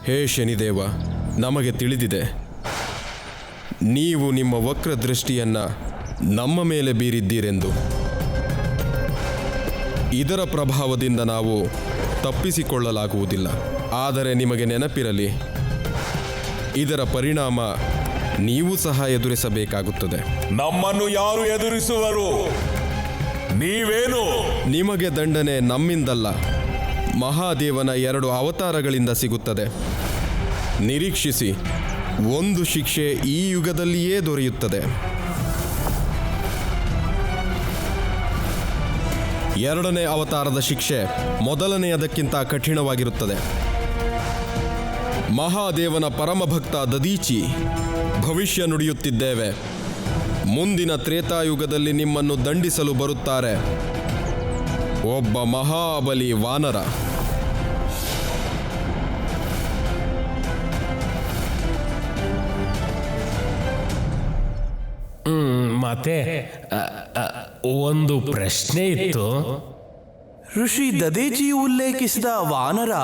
ಹೇ ಶನಿದೇವ, ನಮಗೆ ತಿಳಿದಿದೆ ನೀವು ನಿಮ್ಮ ವಕ್ರ ದೃಷ್ಟಿಯನ್ನು ನಮ್ಮ ಮೇಲೆ ಬೀರಿದ್ದೀರೆಂದು. ಇದರ ಪ್ರಭಾವದಿಂದ ನಾವು ತಪ್ಪಿಸಿಕೊಳ್ಳಲಾಗುವುದಿಲ್ಲ. ಆದರೆ ನಿಮಗೆ ನೆನಪಿರಲಿ, ಇದರ ಪರಿಣಾಮ ನೀವು ಸಹ ಎದುರಿಸಬೇಕಾಗುತ್ತದೆ. ನಮ್ಮನ್ನು ಯಾರು ಎದುರಿಸುವರು? ನೀವೇನು? ನಿಮಗೆ ದಂಡನೆ ನಮ್ಮಿಂದಲ್ಲ, ಮಹಾದೇವನ 2 ಅವತಾರಗಳಿಂದ ಸಿಗುತ್ತದೆ. ನಿರೀಕ್ಷಿಸಿ, ಒಂದು ಶಿಕ್ಷೆ ಈ ಯುಗದಲ್ಲಿಯೇ ದೊರೆಯುತ್ತದೆ. 2ನೇ ಅವತಾರದ ಶಿಕ್ಷೆ ಮೊದಲನೆಯದಕ್ಕಿಂತ ಕಠಿಣವಾಗಿರುತ್ತದೆ. ಮಹಾದೇವನ ಪರಮಭಕ್ತ ದದೀಚಿ ಭವಿಷ್ಯ ನುಡಿಯುತ್ತಿದ್ದೇವೆ. ಮುಂದಿನ ತ್ರೇತಾಯುಗದಲ್ಲಿ ನಿಮ್ಮನ್ನು ದಂಡಿಸಲು ಬರುತ್ತಾರೆ ಒಬ್ಬ ಮಹಾಬಲಿ ವಾನರ. ಮತ್ತೆ ಒಂದು ಪ್ರಶ್ನೆ ಇತ್ತು. ಋಷಿ ದದೇಜಿ ಉಲ್ಲೇಖಿಸಿದ ವಾನರ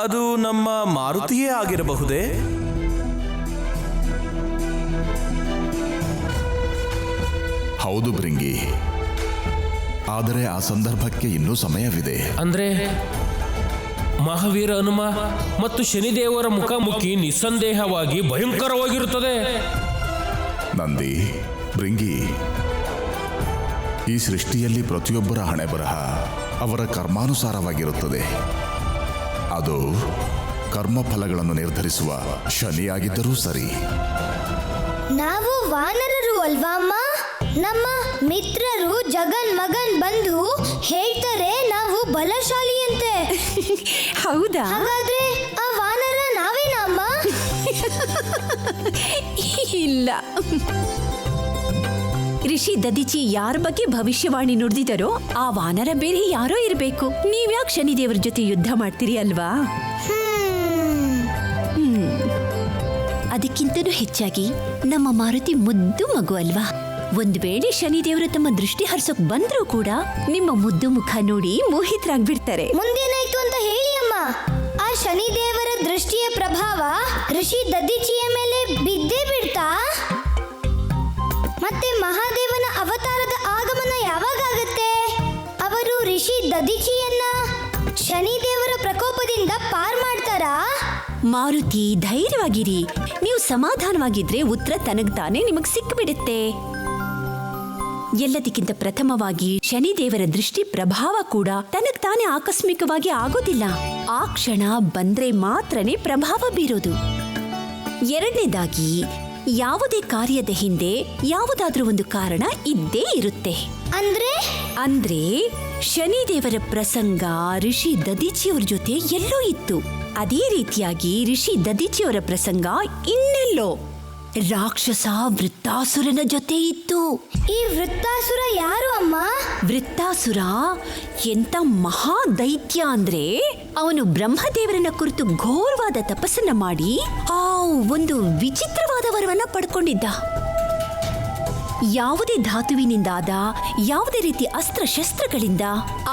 ಅದು ನಮ್ಮ ಮಾರುತಿಯೇ ಆಗಿರಬಹುದೇ? ಹೌದು ಭೃಂಗಿ, ಆದರೆ ಆ ಸಂದರ್ಭಕ್ಕೆ ಇನ್ನೂ ಸಮಯವಿದೆ. ಅಂದ್ರೆ ಮಹಾವೀರ ಹನುಮ ಮತ್ತು ಶನಿದೇವರ ಮುಖಾಮುಖಿ ನಿಸ್ಸಂದೇಹವಾಗಿ ಭಯಂಕರವಾಗಿರುತ್ತದೆ. ನಂದಿ, ಭೃಂಗಿ, ಈ ಸೃಷ್ಟಿಯಲ್ಲಿ ಪ್ರತಿಯೊಬ್ಬರ ಹಣೆ ಬರಹ ಅವರ ಕರ್ಮಾನುಸಾರವಾಗಿರುತ್ತದೆ. ಅದು ಕರ್ಮಫಲಗಳನ್ನು ನಿರ್ಧರಿಸುವ ಶನಿಯಾಗಿದ್ದರೂ ಸರಿ. ನಾವು ವಾನರರು ಅಲ್ವಾ ಅಮ್ಮ? ನಮ್ಮ ಮಿತ್ರರು ಜಗನ್ ಮಗನ್ ಬಂದು ಹೇಳ್ತಾರೆ ನಾವು ಬಲಶಾಲಿಯಂತೆ. ಹೌದಾ? ಹಾಗಾದ್ರೆ ಆ ವಾನರ ನಾವೇನಾ ಅಮ್ಮ? ಇಲ್ಲ, ಋಷಿ ದದಿಚಿ ಯಾರ ಬಗ್ಗೆ ಭವಿಷ್ಯವಾಣಿ ನುಡಿದಿದರೋ ಆ ವಾನರ ಬೇರೆ ಯಾರೋ ಇರಬೇಕು. ನೀವ್ಯಾಕೆ ಶನಿದೇವರ ಜೊತೆ ಯುದ್ಧ ಮಾಡ್ತೀರಿ ಅಲ್ವಾ? ಅದಕ್ಕಿಂತನೂ ಹೆಚ್ಚಾಗಿ ನಮ್ಮ ಮಾರುತಿ ಮುದ್ದು ಮಗು ಅಲ್ವಾ? ಒಂದು ವೇಳೆ ಶನಿದೇವರು ತಮ್ಮ ದೃಷ್ಟಿ ಹರಿಸೋಕ್ ಬಂದ್ರೂ ಕೂಡ ನಿಮ್ಮ ಮುದ್ದು ಮುಖ ನೋಡಿ ಮೋಹಿತರಾಗ್ಬಿಡ್ತಾರೆ. ಮುಂದೇನಾಯ್ತು ಅಂತ ಹೇಳಿ ಅಮ್ಮ. ಆ ಶನಿದೇವರ ದೃಷ್ಟಿಯ ಪ್ರಭಾವ ಋಷಿ ದದಿಚಿಯ ಮೇಲೆ ಬಿದ್ದೇ ಬಿಡ್ತಾ? ಮತ್ತೆ ಮಹಾದೇವನ ಅವತಾರದ ಆಗಮನ ಯಾವಾಗತ್ತೆ? ಅವರು ಋಷಿ ದದಿಚಿಯನ್ನ ಶನಿದೇವರ ಪ್ರಕೋಪದಿಂದ ಪಾರ್ ಮಾಡ್ತಾರಾ? ಮಾರುತಿ, ಧೈರ್ಯವಾಗಿರಿ. ನೀವು ಸಮಾಧಾನವಾಗಿದ್ರೆ ಉತ್ತರ ತನಗ್ತಾನೆ ನಿಮಗ್ ಸಿಕ್ಬಿಡುತ್ತೆ. ಎಲ್ಲದಕ್ಕಿಂತ ಪ್ರಥಮವಾಗಿ ಶನಿದೇವರ ದೃಷ್ಟಿ ಪ್ರಭಾವ ಕೂಡ ತನಗ್ತಾನೆ ಆಕಸ್ಮಿಕವಾಗಿ ಆಗೋದಿಲ್ಲ. ಆ ಕ್ಷಣ ಬಂದ್ರೆ ಮಾತ್ರನೇ ಪ್ರಭಾವ ಬೀರೋದು. ಎರಡನೇದಾಗಿ, ಯಾವುದೇ ಕಾರ್ಯದ ಹಿಂದೆ ಯಾವುದಾದ್ರೂ ಒಂದು ಕಾರಣ ಇದ್ದೇ ಇರುತ್ತೆ. ಅಂದ್ರೆ ಶನಿದೇವರ ಪ್ರಸಂಗ ಋಷಿ ದದಿಚಿಯವರ ಜೊತೆ ಎಲ್ಲೋ ಇತ್ತು. ಅದೇ ರೀತಿಯಾಗಿ ಋಷಿ ದದಿಚಿಯವರ ಪ್ರಸಂಗ ಇನ್ನೆಲ್ಲೋ ರಾಕ್ಷಸ ವೃತ್ತಾಸುರನ ಜೊತೆ ಇತ್ತು. ಈ ವೃತ್ತಾಸುರ ಯಾರು ಅಮ್ಮ? ವೃತ್ತಾಸುರ ಎಂತ ಮಹಾ ದೈತ್ಯ ಅಂದ್ರೆ ಅವನು ಬ್ರಹ್ಮದೇವರನ್ನ ಕುರಿತು ಘೋರವಾದ ತಪಸ್ಸನ್ನ ಮಾಡಿ ಒಂದು ವಿಚಿತ್ರವಾದ ವರವನ್ನ ಪಡ್ಕೊಂಡಿದ್ದ. ಯಾವುದೇ ಧಾತುವಿನಿಂದಾದ ಯಾವುದೇ ರೀತಿ ಅಸ್ತ್ರಶಸ್ತ್ರಗಳಿಂದ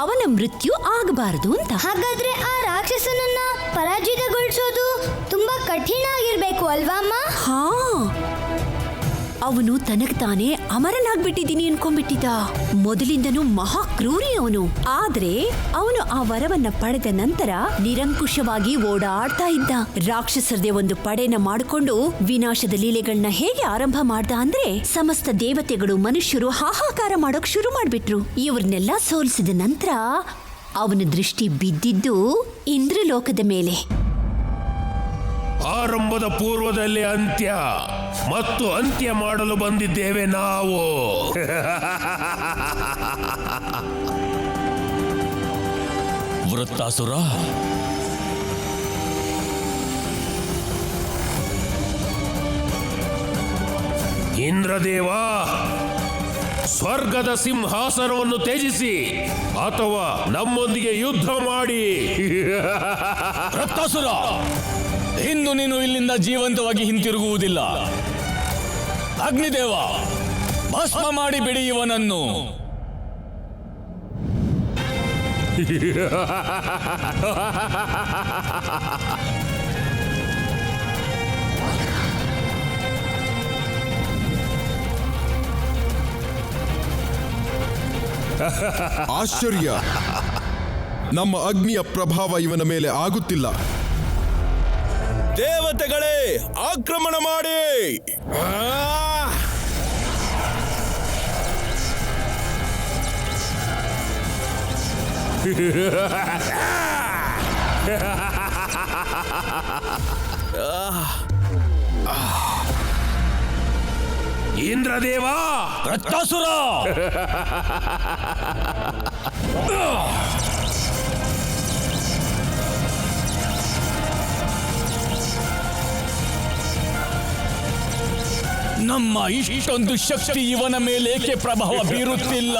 ಅವನ ಮೃತ್ಯು ಆಗಬಾರದು ಅಂತ. ಹಾಗಾದ್ರೆ ಆ ರಾಕ್ಷಸನನ್ನ ಪರಾಜಿತಗೊಳಿಸೋದು ತುಂಬಾ ಕಠಿಣ ಆಗಿರ್ಬೇಕು ಅಲ್ವಾ ಅಮ್ಮ? ಹಾ, ಅವನು ತನಗ್ತಾನೆ ಅಮರನಾಗ್ಬಿಟ್ಟಿದ್ದೀನಿ ಅನ್ಕೊಂಡ್ಬಿಟ್ಟಿದ್ದ. ಮೊದಲಿಂದನೂ ಮಹಾ ಕ್ರೂರಿ ಅವನು. ಆದ್ರೆ ಅವನು ಆ ವರವನ್ನ ಪಡೆದ ನಂತರ ನಿರಂಕುಶವಾಗಿ ಓಡಾಡ್ತಾ ಇದ್ದ. ರಾಕ್ಷಸರದೇ ಒಂದು ಪಡೆನ ಮಾಡಿಕೊಂಡು ವಿನಾಶದ ಲೀಲೆಗಳನ್ನ ಹೇಗೆ ಆರಂಭ ಮಾಡ್ದ ಅಂದ್ರೆ ಸಮಸ್ತ ದೇವತೆಗಳು ಮನುಷ್ಯರು ಹಾಹಾಕಾರ ಮಾಡೋಕ್ ಶುರು ಮಾಡ್ಬಿಟ್ರು. ಇವ್ರನ್ನೆಲ್ಲ ಸೋಲಿಸಿದ ನಂತರ ಅವನ ದೃಷ್ಟಿ ಬಿದ್ದಿದ್ದು ಇಂದ್ರಲೋಕದ ಮೇಲೆ. ಆರಂಭದ ಪೂರ್ವದಲ್ಲಿ ಅಂತ್ಯ ಮತ್ತು ಅಂತ್ಯ ಮಾಡಲು ಬಂದಿದ್ದೇವೆ ನಾವು. ವೃತ್ತಾಸುರ, ಇಂದ್ರದೇವ, ಸ್ವರ್ಗದ ಸಿಂಹಾಸನವನ್ನು ತ್ಯಜಿಸಿ ಅಥವಾ ನಮ್ಮೊಂದಿಗೆ ಯುದ್ಧ ಮಾಡಿ. ವೃತ್ತಾಸುರ, ಇನ್ನು ನೀನು ಇಲ್ಲಿಂದ ಜೀವಂತವಾಗಿ ಹಿಂತಿರುಗುವುದಿಲ್ಲ. ಅಗ್ನಿದೇವ, ಭಸ್ಮ ಮಾಡಿ ಬಿಡಿ ಇವನನ್ನು. ಆಶ್ಚರ್ಯ, ನಮ್ಮ ಅಗ್ನಿಯ ಪ್ರಭಾವ ಇವನ ಮೇಲೆ ಆಗುತ್ತಿಲ್ಲ. ದೇವತೆಗಳೇ, ಆಕ್ರಮಣ ಮಾಡಿ! ಇಂದ್ರದೇವ, ರಕ್ತಾಸುರ! ನಮ್ಮ ಇಷ್ಟೊಂದು ಶಕ್ತಿ ಇವನ ಮೇಲೇಕೆ ಪ್ರಭಾವ ಬೀರುತ್ತಿಲ್ಲ?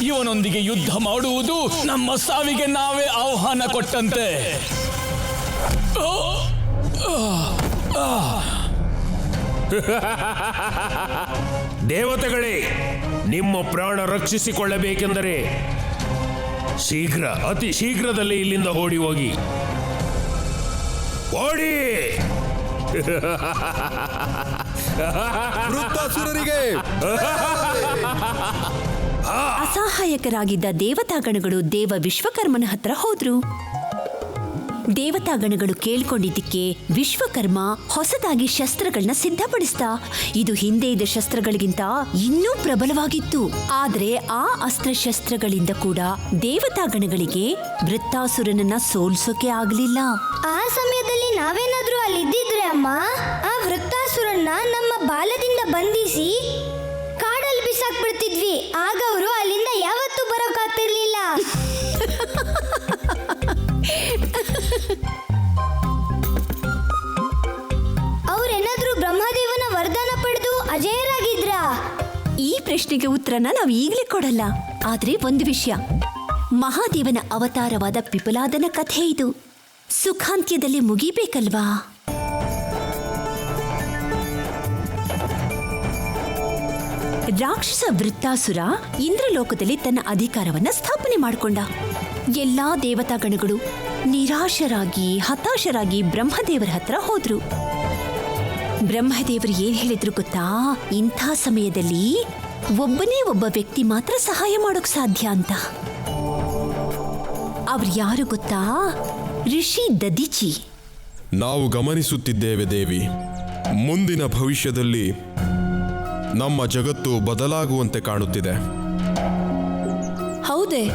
ಇವನೊಂದಿಗೆ ಯುದ್ಧ ಮಾಡುವುದು ನಮ್ಮ ಸಾವಿಗೆ ನಾವೇ ಆಹ್ವಾನ ಕೊಟ್ಟಂತೆ. ದೇವತೆಗಳೇ, ನಿಮ್ಮ ಪ್ರಾಣ ರಕ್ಷಿಸಿಕೊಳ್ಳಬೇಕೆಂದರೆ ಶೀಘ್ರ, ಅತಿ ಶೀಘ್ರದಲ್ಲೇ ಇಲ್ಲಿಂದ ಓಡಿ ಹೋಗಿ. ಓಡಿ! ವೃತ್ತಾಸುರರಿಗೆ ಅಸಹಾಯಕರಾಗಿದ್ದ ದೇವತಾಗಣಗಳು ದೇವ ವಿಶ್ವಕರ್ಮನ ಹತ್ರ ಹೋದ್ರು. ದೇವತಾಗಣಗಳು ಕೇಳ್ಕೊಂಡಿದ್ದಕ್ಕೆ ವಿಶ್ವಕರ್ಮ ಹೊಸದಾಗಿ ಶಸ್ತ್ರಗಳನ್ನ ಸಿದ್ಧಪಡಿಸ್ದ. ಇದು ಹಿಂದೆ ಇದ್ದ ಶಸ್ತ್ರಗಳಿಗಿಂತ ಇನ್ನೂ ಪ್ರಬಲವಾಗಿತ್ತು. ಆದ್ರೆ ಆ ಅಸ್ತ್ರಶಸ್ತ್ರಗಳಿಂದ ಕೂಡ ದೇವತಾಗಣಗಳಿಗೆ ವೃತ್ತಾಸುರನನ್ನ ಸೋಲ್ಸೋಕೆ ಆಗ್ಲಿಲ್ಲ. ಆ ಸಮಯದಲ್ಲಿ ನಾವೇನಾದ್ರೂ ಅಲ್ಲಿದ್ದಿದ್ರೆ ಅಮ್ಮ, ಆ ವೃತ್ತಾಸುರನ್ನ ನಮ್ಮ ಬಾಲದಿಂದ ಬಂಧಿಸಿ ಕಾಡಲ್ಲಿ ಬಿಸಾಕ್ಬಿಡ್ತಿದ್ವಿ. ಆಗ ಅವರು ಅಲ್ಲಿಂದ ಯಾವತ್ತೂ ಬರೋಕಾಗ್ತಿರ್ಲಿಲ್ಲ. ಅವ್ರೇನಾದ್ರೂ ಬ್ರಹ್ಮದೇವನ ವರದಾನ ಪಡೆದು ಅಜೇಯರಾಗಿದ್ರಾ? ಈ ಪ್ರಶ್ನೆಗೆ ಉತ್ತರನ ನಾವು ಈಗಲೇ ಕೊಡಲ್ಲ. ಆದ್ರೆ ಒಂದು ವಿಷಯ, ಮಹಾದೇವನ ಅವತಾರವಾದ ಪಿಪಲಾದನ ಕಥೆ ಇದು. ಸುಖಾಂತ್ಯದಲ್ಲಿ ಮುಗಿಬೇಕಲ್ವಾ? ರಾಕ್ಷಸ ವೃತ್ತಾಸುರ ಇಂದ್ರಲೋಕದಲ್ಲಿ ತನ್ನ ಅಧಿಕಾರವನ್ನ ಸ್ಥಾಪನೆ ಮಾಡಿಕೊಂಡ. ಎಲ್ಲಾ ದೇವತಾಗಣಗಳು ನಿರಾಶರಾಗಿ ಹತಾಶರಾಗಿ ಬ್ರಹ್ಮದೇವರ ಹತ್ರ ಹೋದ್ರು. ಬ್ರಹ್ಮದೇವರು ಏನ್ ಹೇಳಿದ್ರು ಗೊತ್ತಾ? ಇಂಥ ಸಮಯದಲ್ಲಿ ಒಬ್ಬನೇ ಒಬ್ಬ ವ್ಯಕ್ತಿ ಮಾತ್ರ ಸಹಾಯ ಮಾಡೋಕ್ ಸಾಧ್ಯ ಅಂತ. ಅವ್ರು ಯಾರು ಗೊತ್ತಾ? ಋಷಿ ದದೀಚಿ. ನಾವು ಗಮನಿಸುತ್ತಿದ್ದೇವೆ ದೇವಿ, ಮುಂದಿನ ಭವಿಷ್ಯದಲ್ಲಿ ನಮ್ಮ ಜಗತ್ತು ಬದಲಾಗುವಂತೆ ಕಾಣುತ್ತಿದೆ. ಹೌದೇ?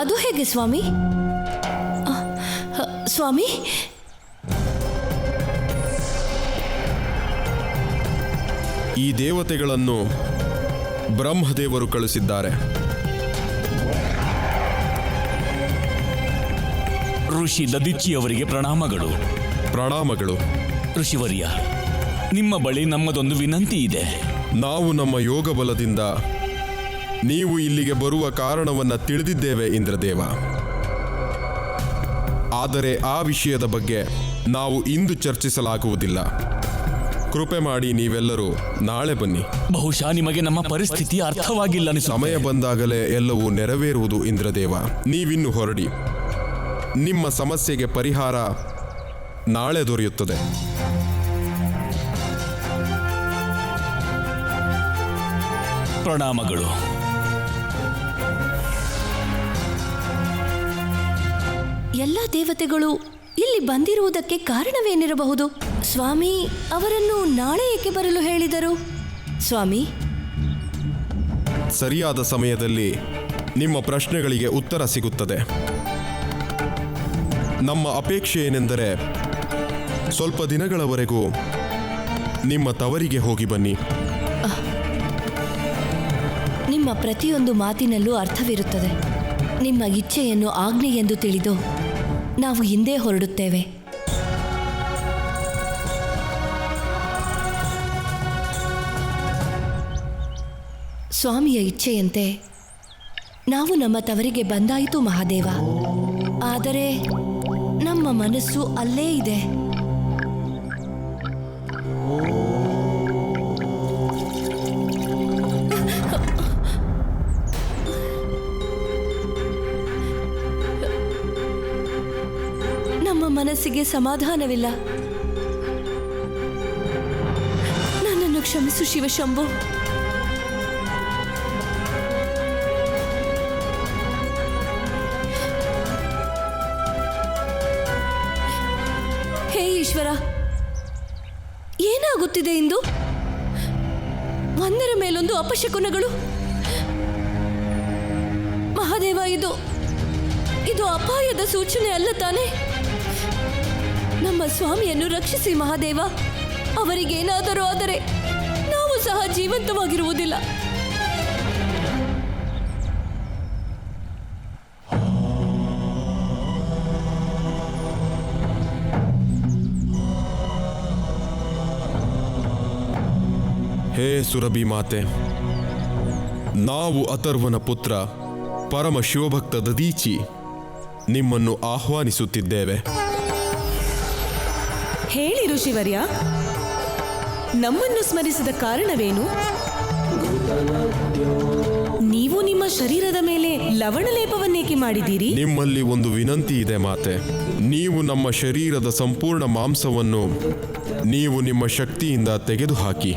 ಅದು ಹೇಗೆ ಸ್ವಾಮಿ? ಸ್ವಾಮಿ, ಈ ದೇವತೆಗಳನ್ನು ಬ್ರಹ್ಮದೇವರು ಕಳಿಸಿದ್ದಾರೆ. ಋಷಿ ದದೀಚಿ ಅವರಿಗೆ ಪ್ರಣಾಮಗಳು. ಪ್ರಣಾಮಗಳು. ಋಷಿವರ್ಯ, ನಿಮ್ಮ ಬಳಿ ನಮ್ಮದೊಂದು ವಿನಂತಿ ಇದೆ. ನಾವು ನಮ್ಮ ಯೋಗ ಬಲದಿಂದ ನೀವು ಇಲ್ಲಿಗೆ ಬರುವ ಕಾರಣವನ್ನ ತಿಳಿದಿದ್ದೇವೆ ಇಂದ್ರದೇವ. ಆದರೆ ಆ ವಿಷಯದ ಬಗ್ಗೆ ನಾವು ಇಂದು ಚರ್ಚಿಸಲಾಗುವುದಿಲ್ಲ. ಕೃಪೆ ಮಾಡಿ ನೀವೆಲ್ಲರೂ ನಾಳೆ ಬನ್ನಿ. ಬಹುಶಃ ನಿಮಗೆ ನಮ್ಮ ಪರಿಸ್ಥಿತಿ ಅರ್ಥವಾಗಿಲ್ಲ ಅನಿಸುತ್ತದೆ. ಸಮಯ ಬಂದಾಗಲೇ ಎಲ್ಲವೂ ನೆರವೇರುವುದು ಇಂದ್ರದೇವ. ನೀವಿನ್ನು ಹೊರಡಿ. ನಿಮ್ಮ ಸಮಸ್ಯೆಗೆ ಪರಿಹಾರ ನಾಳೆ ದೊರೆಯುತ್ತದೆ. ಪ್ರಣಾಮಗಳು. ಎಲ್ಲ ದೇವತೆಗಳು ಇಲ್ಲಿ ಬಂದಿರುವುದಕ್ಕೆ ಕಾರಣವೇನಿರಬಹುದು? ಸ್ವಾಮಿ ಅವರನ್ನು ನಾಳೆ ಏಕೆ ಬರಲು ಹೇಳಿದರು? ಸ್ವಾಮಿ, ಸರಿಯಾದ ಸಮಯದಲ್ಲಿ ನಿಮ್ಮ ಪ್ರಶ್ನೆಗಳಿಗೆ ಉತ್ತರ ಸಿಗುತ್ತದೆ. ನಮ್ಮ ಅಪೇಕ್ಷೆ ಏನೆಂದರೆ ಸ್ವಲ್ಪ ದಿನಗಳವರೆಗೂ ನಿಮ್ಮ ತವರಿಗೆ ಹೋಗಿ ಬನ್ನಿ. ನಿಮ್ಮ ಪ್ರತಿಯೊಂದು ಮಾತಿನಲ್ಲೂ ಅರ್ಥವಿರುತ್ತದೆ. ನಿಮ್ಮ ಇಚ್ಛೆಯನ್ನು ಆಜ್ಞೆ ಎಂದು ತಿಳಿದು ನಾವು ಹಿಂದೆ ಹೊರಡುತ್ತೇವೆ. ಸ್ವಾಮಿಯ ಇಚ್ಛೆಯಂತೆ ನಾವು ನಮ್ಮ ತವರಿಗೆ ಬಂದಾಯಿತು ಮಹಾದೇವ. ಆದರೆ ನಮ್ಮ ಮನಸ್ಸು ಅಲ್ಲೇ ಇದೆ. ಮನಸ್ಸಿಗೆ ಸಮಾಧಾನವಿಲ್ಲ. ನನ್ನನ್ನು ಕ್ಷಮಿಸು ಶಿವಶಂಭು. ಹೇ ಈಶ್ವರ, ಏನಾಗುತ್ತಿದೆ ಇಂದು? ಒಂದರ ಮೇಲೊಂದು ಅಪಶಕುನಗಳು. ಮಹಾದೇವ, ಇದು ಅಪಾಯದ ಸೂಚನೆ ಅಲ್ಲ ತಾನೆ? ನಮ್ಮ ಸ್ವಾಮಿಯನ್ನು ರಕ್ಷಿಸಿ ಮಹಾದೇವ. ಅವರಿಗೇನಾದರೂ ಆದರೆ ನಾವು ಸಹ ಜೀವಂತವಾಗಿರುವುದಿಲ್ಲ. ಹೇ ಸುರಭಿ ಮಾತೆ, ನಾವು ಅಥರ್ವನ ಪುತ್ರ ಪರಮ ಶಿವಭಕ್ತ ದದೀಚಿ ನಿಮ್ಮನ್ನು ಆಹ್ವಾನಿಸುತ್ತಿದ್ದೇವೆ. ಹೇಳಿ ಋಷಿವರ್ಯ, ನಮ್ಮನ್ನು ಸ್ಮರಿಸಿದ ಕಾರಣವೇನು? ನೀವು ನಿಮ್ಮ ಶರೀರದ ಮೇಲೆ ಲವಣಲೇಪವನ್ನೇಕೆ ಮಾಡಿದ್ದೀರಿ? ನಿಮ್ಮಲ್ಲಿ ಒಂದು ವಿನಂತಿ ಇದೆ ಮಾತೆ. ನೀವು ನಮ್ಮ ಶರೀರದ ಸಂಪೂರ್ಣ ಮಾಂಸವನ್ನು ನೀವು ನಿಮ್ಮ ಶಕ್ತಿಯಿಂದ ತೆಗೆದುಹಾಕಿ.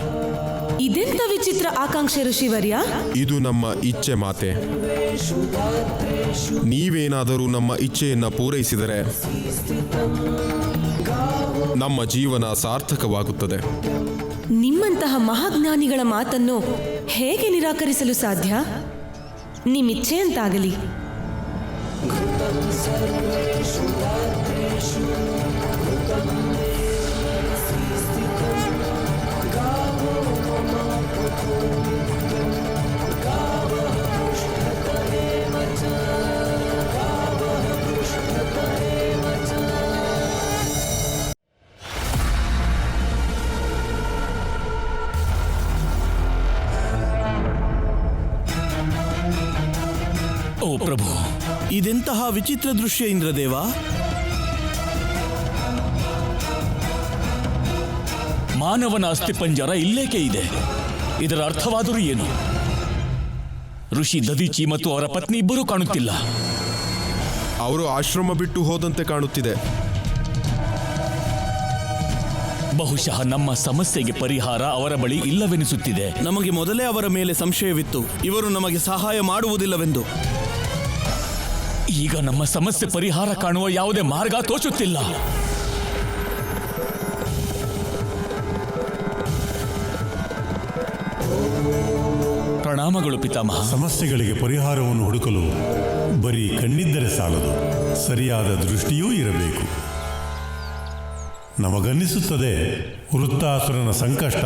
ಇದೆಂತ ವಿಚಿತ್ರ ಆಕಾಂಕ್ಷೆ ಋಷಿವರ್ಯ? ಇದು ನಮ್ಮ ಇಚ್ಛೆ ಮಾತೆ. ನೀವೇನಾದರೂ ನಮ್ಮ ಇಚ್ಛೆಯನ್ನು ಪೂರೈಸಿದರೆ ನಮ್ಮ ಜೀವನ ಸಾರ್ಥಕವಾಗುತ್ತದೆ. ನಿಮ್ಮಂತಹ ಮಹಾಜ್ಞಾನಿಗಳ ಮಾತನ್ನು ಹೇಗೆ ನಿರಾಕರಿಸಲು ಸಾಧ್ಯ? ನಿಮ್ಮಿಚ್ಛೆಯಂತಾಗಲಿ. ಓ ಪ್ರಭು, ಇದೆಂತಹ ವಿಚಿತ್ರ ದೃಶ್ಯ ಇಂದ್ರದೇವ. ಮಾನವನ ಅಸ್ಥಿಪಂಜರ ಇಲ್ಲೇಕೆ ಇದೆ? ಇದರ ಅರ್ಥವಾದರೂ ಏನು? ಋಷಿ ದದೀಚಿ ಮತ್ತು ಅವರ ಪತ್ನಿ ಇಬ್ಬರೂ ಕಾಣುತ್ತಿಲ್ಲ. ಅವರು ಆಶ್ರಮ ಬಿಟ್ಟು ಹೋದಂತೆ ಕಾಣುತ್ತಿದೆ. ಬಹುಶಃ ನಮ್ಮ ಸಮಸ್ಯೆಗೆ ಪರಿಹಾರ ಅವರ ಬಳಿ ಇಲ್ಲವೆನಿಸುತ್ತಿದೆ. ನಮಗೆ ಮೊದಲೇ ಅವರ ಮೇಲೆ ಸಂಶಯವಿತ್ತು, ಇವರು ನಮಗೆ ಸಹಾಯ ಮಾಡುವುದಿಲ್ಲವೆಂದು. ಈಗ ನಮ್ಮ ಸಮಸ್ಯೆ ಪರಿಹಾರ ಕಾಣುವ ಯಾವುದೇ ಮಾರ್ಗ ತೋಚುತ್ತಿಲ್ಲ. ಪ್ರಣಾಮಗಳು ಪಿತಾಮಹ. ಸಮಸ್ಯೆಗಳಿಗೆ ಪರಿಹಾರವನ್ನು ಹುಡುಕಲು ಬರೀ ಕಣ್ಣಿದ್ದರೆ ಸಾಲದು, ಸರಿಯಾದ ದೃಷ್ಟಿಯೂ ಇರಬೇಕು. ನಮಗನ್ನಿಸುತ್ತದೆ ವೃತ್ತಾಸುರನ ಸಂಕಷ್ಟ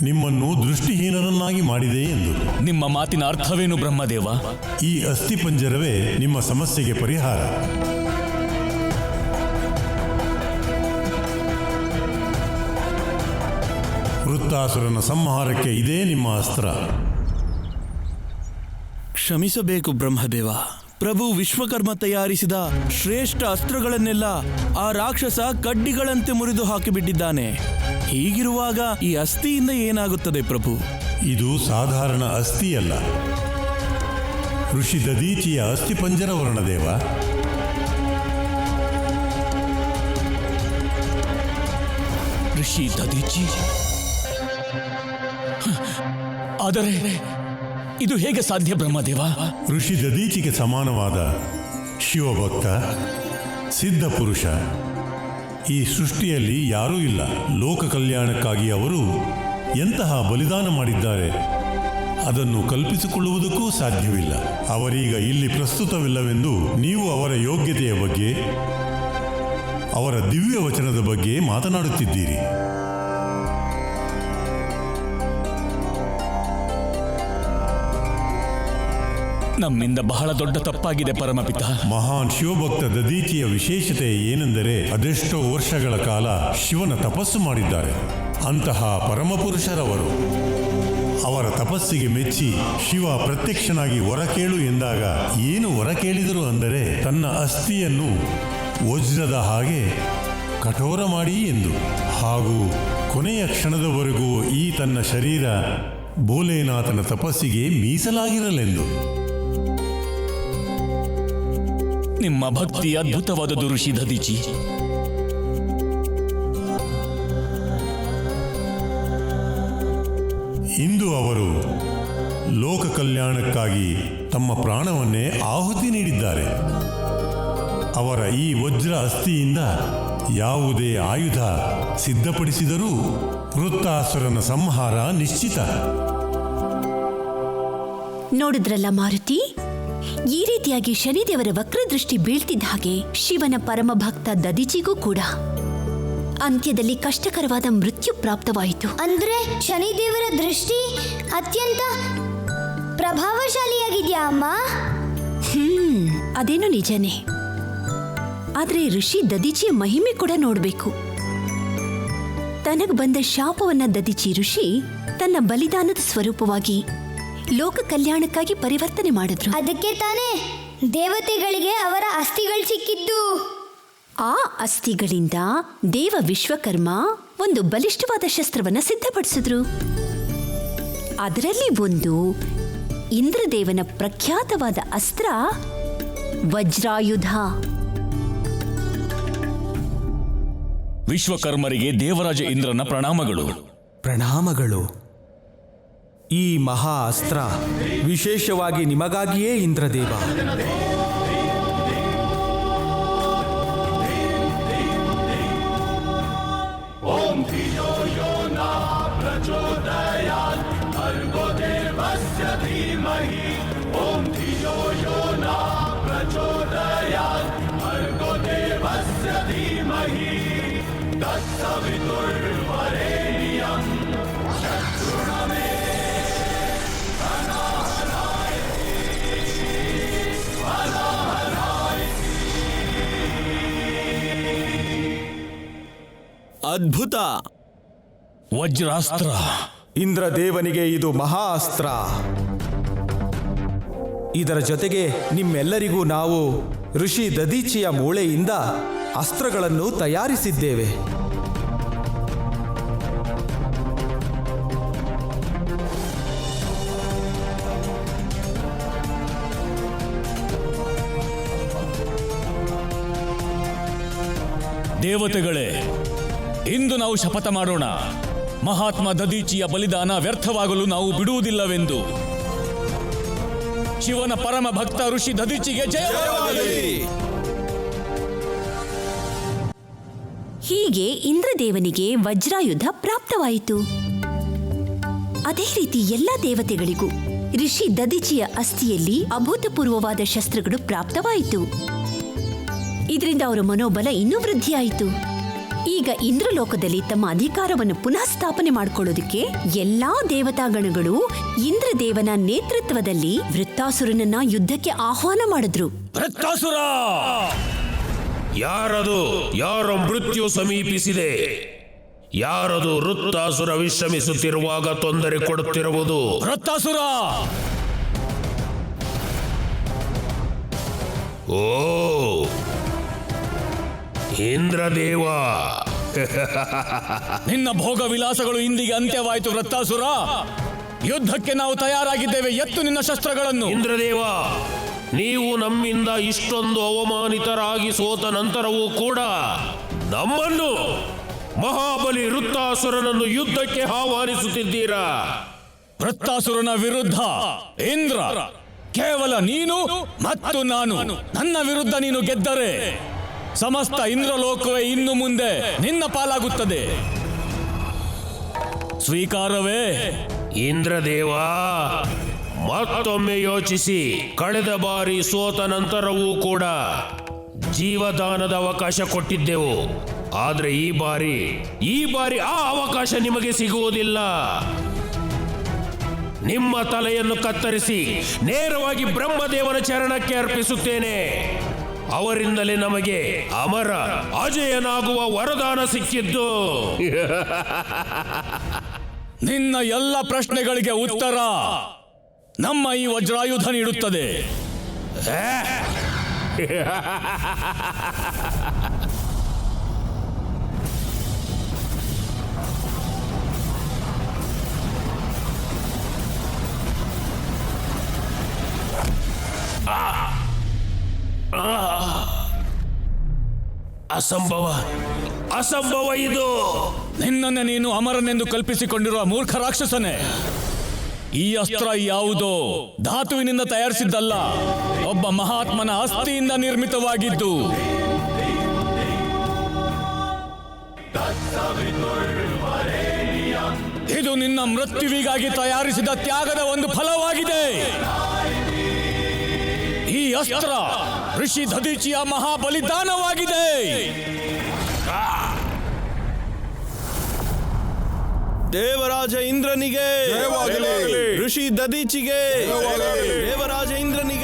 ನಿಮ್ಮನ್ನು ದೃಷ್ಟಿಹೀನರನ್ನಾಗಿ ಮಾಡಿದೆ ಎಂದು. ನಿಮ್ಮ ಮಾತಿನ ಅರ್ಥವೇನು ಬ್ರಹ್ಮದೇವ? ಈ ಅಸ್ಥಿಪಂಜರವೇ ನಿಮ್ಮ ಸಮಸ್ಯೆಗೆ ಪರಿಹಾರ. ವೃತ್ತಾಸುರನ ಸಂಹಾರಕ್ಕೆ ಇದೇ ನಿಮ್ಮ ಅಸ್ತ್ರ. ಕ್ಷಮಿಸಬೇಕು ಬ್ರಹ್ಮದೇವ. ಪ್ರಭು ವಿಶ್ವಕರ್ಮ ತಯಾರಿಸಿದ ಶ್ರೇಷ್ಠ ಅಸ್ತ್ರಗಳನ್ನೆಲ್ಲ ಆ ರಾಕ್ಷಸ ಕಡ್ಡಿಗಳಂತೆ ಮುರಿದು ಹಾಕಿಬಿಟ್ಟಿದ್ದಾನೆ. ಹೀಗಿರುವಾಗ ಈ ಅಸ್ಥಿಯಿಂದ ಏನಾಗುತ್ತದೆ ಪ್ರಭು? ಇದು ಸಾಧಾರಣ ಅಸ್ಥಿಯಲ್ಲ, ಋಷಿ ದದೀಚಿಯ ಅಸ್ಥಿಪಂಜರ ವರ್ಣದೇವ. ಋಷಿ ದದೀಚಿ? ಆದರೆ ಇದು ಹೇಗೆ ಸಾಧ್ಯ ಬ್ರಹ್ಮದೇವ? ಋಷಿ ದದೀಚಿಗೆ ಸಮಾನವಾದ ಶಿವಭಕ್ತ ಸಿದ್ಧ ಪುರುಷ ಈ ಸೃಷ್ಟಿಯಲ್ಲಿ ಯಾರೂ ಇಲ್ಲ. ಲೋಕ ಕಲ್ಯಾಣಕ್ಕಾಗಿ ಅವರು ಎಂತಹ ಬಲಿದಾನ ಮಾಡಿದ್ದಾರೆ ಅದನ್ನು ಕಲ್ಪಿಸಿಕೊಳ್ಳುವುದಕ್ಕೂ ಸಾಧ್ಯವಿಲ್ಲ. ಅವರೀಗ ಇಲ್ಲಿ ಪ್ರಸ್ತುತವಿಲ್ಲವೆಂದು ನೀವು ಅವರ ಯೋಗ್ಯತೆಯ ಬಗ್ಗೆ, ಅವರ ದಿವ್ಯ ವಚನದ ಬಗ್ಗೆ ಮಾತನಾಡುತ್ತಿದ್ದೀರಿ. ನಮ್ಮಿಂದ ಬಹಳ ದೊಡ್ಡ ತಪ್ಪಾಗಿದೆ ಪರಮಪಿತ. ಮಹಾನ್ ಶಿವಭಕ್ತ ದದೀಚಿಯ ವಿಶೇಷತೆ ಏನೆಂದರೆ ಅದೆಷ್ಟೋ ವರ್ಷಗಳ ಕಾಲ ಶಿವನ ತಪಸ್ಸು ಮಾಡಿದ್ದಾರೆ. ಅಂತಹ ಪರಮಪುರುಷರವರು. ಅವರ ತಪಸ್ಸಿಗೆ ಮೆಚ್ಚಿ ಶಿವ ಪ್ರತ್ಯಕ್ಷನಾಗಿ ವರ ಕೇಳು ಎಂದಾಗ ಏನು ವರ ಕೇಳಿದರು ಅಂದರೆ ತನ್ನ ಅಸ್ಥಿಯನ್ನು ವಜ್ರದ ಹಾಗೆ ಕಠೋರ ಮಾಡಿ ಎಂದು, ಹಾಗೂ ಕೊನೆಯ ಕ್ಷಣದವರೆಗೂ ಈ ತನ್ನ ಶರೀರ ಭೋಲೆನಾಥನ ತಪಸ್ಸಿಗೆ ಮೀಸಲಾಗಿರಲೆಂದು. ನಿಮ್ಮ ಭಕ್ತಿ ಅದ್ಭುತವಾದದು ಋಷಿ ದದೀಚಿ. ಇಂದು ಅವರು ಲೋಕ ಕಲ್ಯಾಣಕ್ಕಾಗಿ ತಮ್ಮ ಪ್ರಾಣವನ್ನೇ ಆಹುತಿ ನೀಡಿದ್ದಾರೆ. ಅವರ ಈ ವಜ್ರ ಅಸ್ಥಿಯಿಂದ ಯಾವುದೇ ಆಯುಧ ಸಿದ್ಧಪಡಿಸಿದರೂ ವೃತ್ತಾಸುರನ ಸಂಹಾರ ನಿಶ್ಚಿತ. ನೋಡಿದ್ರಲ್ಲ ಮಾರುತಿ, ಈ ರೀತಿಯಾಗಿ ಶನಿದೇವರ ವಕ್ರದೃಷ್ಟಿ ಬೀಳ್ತಿದ್ದ ಹಾಗೆ ಶಿವನ ಪರಮ ಭಕ್ತ ದದೀಚಿಗೂ ಕೂಡ ಅಂತ್ಯದಲ್ಲಿ ಕಷ್ಟಕರವಾದ ಮೃತ್ಯು ಪ್ರಾಪ್ತವಾಯಿತು. ಅಂದ್ರೆ ಶನಿದೇವರ ದೃಷ್ಟಿ ಅತ್ಯಂತ ಪ್ರಭಾವಶಾಲಿಯಾಗಿದೆಯಾ ಅಮ್ಮ? ಅದೇನೋ ನಿಜನೇ. ಆದ್ರೆ ಋಷಿ ದದೀಚಿಯ ಮಹಿಮೆ ಕೂಡ ನೋಡ್ಬೇಕು. ತನಗ್ ಬಂದ ಶಾಪವನ್ನ ದದೀಚಿ ಋಷಿ ತನ್ನ ಬಲಿದಾನದ ಸ್ವರೂಪವಾಗಿ ಲೋಕ ಕಲ್ಯಾಣಕ್ಕಾಗಿ ಪರಿವರ್ತನೆ ಮಾಡಿದ್ರು. ಅದಕ್ಕೆ ತಾನೇ ದೇವತೆಗಳಿಗೆ ಅವರ ಅಸ್ಥಿಗಳು ಸಿಕ್ಕಿದ್ದು. ಆ ಅಸ್ಥಿಗಳಿಂದ ದೇವ ವಿಶ್ವಕರ್ಮ ಒಂದು ಬಲಿಷ್ಠವಾದ ಶಸ್ತ್ರವನ್ನ ಸಿದ್ಧಪಡಿಸಿದ್ರು. ಅದರಲ್ಲಿ ಒಂದು ಇಂದ್ರದೇವನ ಪ್ರಖ್ಯಾತವಾದ ಅಸ್ತ್ರ ವಜ್ರಾಯುಧ. ವಿಶ್ವಕರ್ಮರಿಗೆ ದೇವರಾಜ ಇಂದ್ರನ ಪ್ರಣಾಮಗಳು. ಪ್ರಣಾಮಗಳು. ಈ ಮಹಾ ಅಸ್ತ್ರ ವಿಶೇಷವಾಗಿ ನಿಮಗಾಗಿಯೇ ಇಂದ್ರದೇವ. ಅದ್ಭುತ! ವಜ್ರಾಸ್ತ್ರ. ಇಂದ್ರದೇವನಿಗೆ ಇದು ಮಹಾ ಅಸ್ತ್ರ. ಇದರ ಜೊತೆಗೆ ನಿಮ್ಮೆಲ್ಲರಿಗೂ ನಾವು ಋಷಿ ದದೀಚಿಯ ಮೂಳೆಯಿಂದ ಅಸ್ತ್ರಗಳನ್ನು ತಯಾರಿಸಿದ್ದೇವೆ. ದೇವತೆಗಳೇ, ಇಂದು ನಾವು ಶಪಥ ಮಾಡೋಣ, ಮಹಾತ್ಮ ದದೀಚಿಯ ಬಲಿದಾನ ವ್ಯರ್ಥವಾಗಲು ನಾವು ಬಿಡುವುದಿಲ್ಲವೆಂದು. ಶಿವನ ಪರಮ ಭಕ್ತ ಋಷಿ ದದೀಚಿಗೆ ಜಯವಾಗಲಿ. ಹೀಗೆ ಇಂದ್ರದೇವನಿಗೆ ವಜ್ರಾಯುಧ ಪ್ರಾಪ್ತವಾಯಿತು. ಅದೇ ರೀತಿ ಎಲ್ಲ ದೇವತೆಗಳಿಗೂ ಋಷಿ ದದೀಚಿಯ ಅಸ್ಥಿಯಲ್ಲಿ ಅಭೂತಪೂರ್ವವಾದ ಶಸ್ತ್ರಗಳು ಪ್ರಾಪ್ತವಾಯಿತು. ಇದರಿಂದ ಅವರ ಮನೋಬಲ ಇನ್ನೂ ವೃದ್ಧಿಯಾಯಿತು. ಈಗ ಇಂದ್ರಲೋಕದಲ್ಲಿ ತಮ್ಮ ಅಧಿಕಾರವನ್ನು ಪುನಃ ಸ್ಥಾಪನೆ ಮಾಡಿಕೊಳ್ಳೋದಕ್ಕೆ ಎಲ್ಲಾ ದೇವತಾಗಣಗಳು ಇಂದ್ರದೇವನ ನೇತೃತ್ವದಲ್ಲಿ ವೃತ್ತಾಸುರನನ್ನ ಯುದ್ಧಕ್ಕೆ ಆಹ್ವಾನ ಮಾಡಿದ್ರು. ವೃತ್ತಾಸುರ! ಯಾರದು? ಯಾರ ಮೃತ್ಯು ಸಮೀಪಿಸಿದೆ? ಯಾರದು ವೃತ್ತಾಸುರ ವಿಶ್ರಮಿಸುತ್ತಿರುವಾಗ ತೊಂದರೆ ಕೊಡುತ್ತಿರುವುದು? ವೃತ್ತಾಸುರ! ಓ ಇಂದ್ರದೇವ! ನಿನ್ನ ಭೋಗ ವಿಲಾಸಗಳು ಇಂದಿಗೆ ಅಂತ್ಯವಾಯಿತು ವೃತ್ತಾಸುರ. ಯುದ್ಧಕ್ಕೆ ನಾವು ತಯಾರಾಗಿದ್ದೇವೆ. ಎತ್ತು ನಿನ್ನ ಶಸ್ತ್ರಗಳನ್ನು. ಇಂದ್ರದೇವ, ನೀವು ನಮ್ಮಿಂದ ಇಷ್ಟೊಂದು ಅವಮಾನಿತರಾಗಿ ಸೋತ ನಂತರವೂ ಕೂಡ ನಮ್ಮನ್ನು ಮಹಾಬಲಿ ವೃತ್ತಾಸುರನನ್ನು ಯುದ್ಧಕ್ಕೆ ಆಹ್ವಾನಿಸುತ್ತಿದ್ದೀರಾ? ವೃತ್ತಾಸುರನ ವಿರುದ್ಧ ಇಂದ್ರ, ಕೇವಲ ನೀನು ಮತ್ತು ನಾನು. ನನ್ನ ವಿರುದ್ಧ ನೀನು ಗೆದ್ದರೆ ಸಮಸ್ತ ಇಂದ್ರಲೋಕವೇ ಇನ್ನು ಮುಂದೆ ನಿನ್ನ ಪಾಲಾಗುತ್ತದೆ. ಸ್ವೀಕಾರವೇ? ಇಂದ್ರದೇವ, ಮತ್ತೊಮ್ಮೆ ಯೋಚಿಸಿ. ಕಳೆದ ಬಾರಿ ಸೋತ ನಂತರವೂ ಕೂಡ ಜೀವದಾನದ ಅವಕಾಶ ಕೊಟ್ಟಿದ್ದೆವು. ಆದ್ರೆ ಈ ಬಾರಿ ಆ ಅವಕಾಶ ನಿಮಗೆ ಸಿಗುವುದಿಲ್ಲ. ನಿಮ್ಮ ತಲೆಯನ್ನು ಕತ್ತರಿಸಿ ನೇರವಾಗಿ ಬ್ರಹ್ಮದೇವನ ಚರಣಕ್ಕೆ ಅರ್ಪಿಸುತ್ತೇನೆ. ಅವರಿಂದಲೇ ನಮಗೆ ಅಮರ ಅಜಯನಾಗುವ ವರದಾನ ಸಿಕ್ಕಿದ್ದು. ನಿನ್ನ ಎಲ್ಲ ಪ್ರಶ್ನೆಗಳಿಗೆ ಉತ್ತರ ನಮ್ಮ ಈ ವಜ್ರಾಯುಧ ನೀಡುತ್ತದೆ. ಅಸಂಭವ, ಅಸಂಭವ ಇದು. ನಿನ್ನನ್ನೇ ನೀನು ಅಮರನೆಂದು ಕಲ್ಪಿಸಿಕೊಂಡಿರುವ ಮೂರ್ಖ ರಾಕ್ಷಸನೇ, ಈ ಅಸ್ತ್ರ ಯಾವುದೋ ಧಾತುವಿನಿಂದ ತಯಾರಿಸಿದ್ದಲ್ಲ, ಒಬ್ಬ ಮಹಾತ್ಮನ ಅಸ್ಥಿಯಿಂದ ನಿರ್ಮಿತವಾಗಿದ್ದು. ಇದು ನಿನ್ನ ಮೃತ್ಯುವಿಗಾಗಿ ತಯಾರಿಸಿದ ತ್ಯಾಗದ ಒಂದು ಫಲವಾಗಿದೆ. ಈ ಅಸ್ತ್ರ ಋಷಿ ದಧೀಚಿಯ ಮಹಾಬಲಿದಾನವಾಗಿದೆ. ದೇವರಾಜ ಇಂದ್ರನಿಗೆ, ಋಷಿ ದಧೀಚಿಗೆ, ದೇವರಾಜ ಇಂದ್ರನಿಗೆ.